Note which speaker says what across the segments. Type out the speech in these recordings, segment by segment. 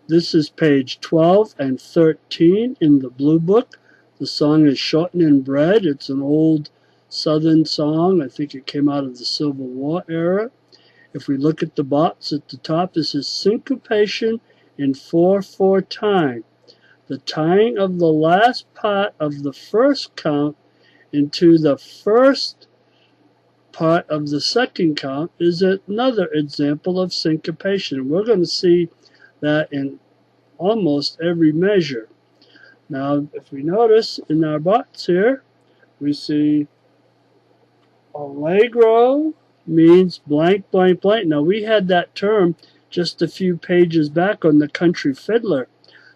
Speaker 1: This is page 12 and 13 in the blue book. The song is Shortening Bread. It's an old Southern song. I think it came out of the Civil War era. If we look at the box at the top, this is syncopation in 4/4 time. The tying of the last part of the first count into the first part of the second count is another example of syncopation. We're going to see that in almost every measure. Now, if we notice in our box here, we see allegro means blank, blank, blank. Now, we had that term just a few pages back on the country fiddler.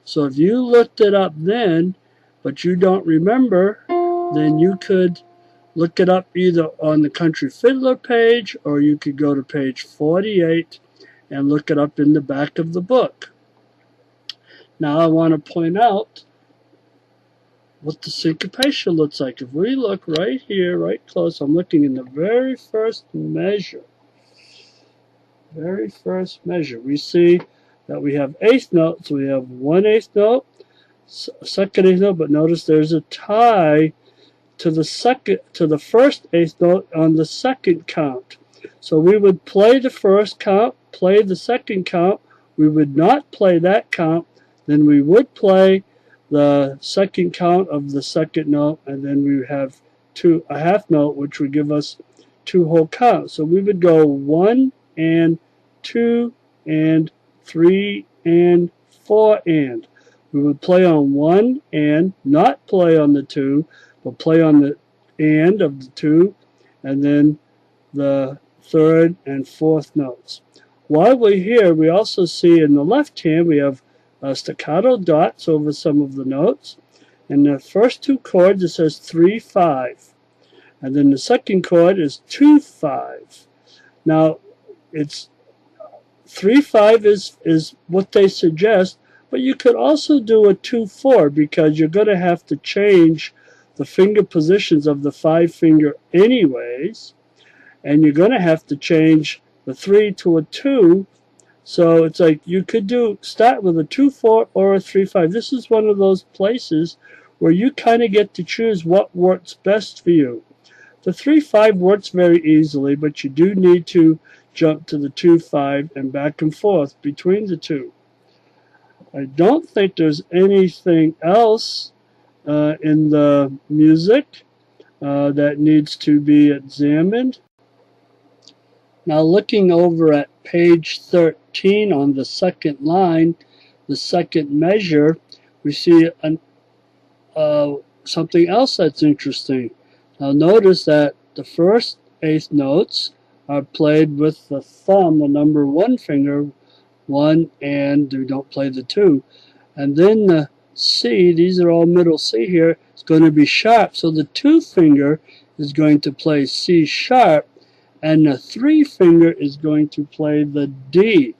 Speaker 1: So if you looked it up then, but you don't remember, then you could look it up either on the country fiddler page, or you could go to page 48 and look it up in the back of the book. Now I want to point out what the syncopation looks like. If we look right here, right close, I'm looking in the very first measure. Very first measure. We see that we have eighth notes. So we have one eighth note, second eighth note, but notice there's a tie to the first eighth note on the second count. So we would play the first count, play the second count. We would not play that count. Then we would play the second count of the second note, and then we would have a half note, which would give us two whole counts. So we would go 1 and 2 and 3 and 4 and. We would play on 1 and, not play on the 2, but play on the and of the 2, and then the third and fourth notes. While we're here, we also see in the left hand we have staccato dots over some of the notes. In the first two chords it says 3-5, and then the second chord is 2-5. Now it's 3-5 is what they suggest, but you could also do a 2-4 because you're going to have to change the finger positions of the 5 finger anyways, and you're going to have to change the 3 to a 2. So it's like you could start with a 2-4 or a 3-5. This is one of those places where you kind of get to choose what works best for you. The 3-5 works very easily, but you do need to jump to the 2-5 and back and forth between the two. I don't think there's anything else in the music that needs to be examined. Now looking over at page 13 on the second line, the second measure, we see something else that's interesting. Now notice that the first eighth notes are played with the thumb, the number 1 finger, 1, and we don't play the 2. And then the C, these are all middle C here, is going to be sharp. So the 2 finger is going to play C sharp, and the 3 finger is going to play the D.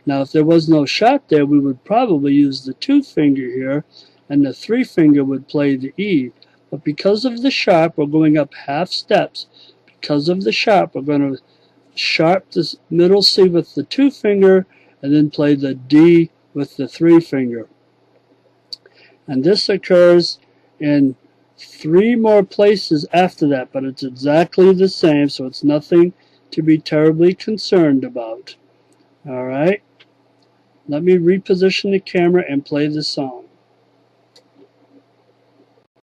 Speaker 1: Now if there was no sharp there, we would probably use the 2 finger here, and the 3 finger would play the E. But because of the sharp, we're going up half steps. Because of the sharp, we're going to sharp this middle C with the 2 finger, and then play the D with the 3 finger. And this occurs in 3 more places after that, but it's exactly the same, so it's nothing to be terribly concerned about. Alright, let me reposition the camera and play the song.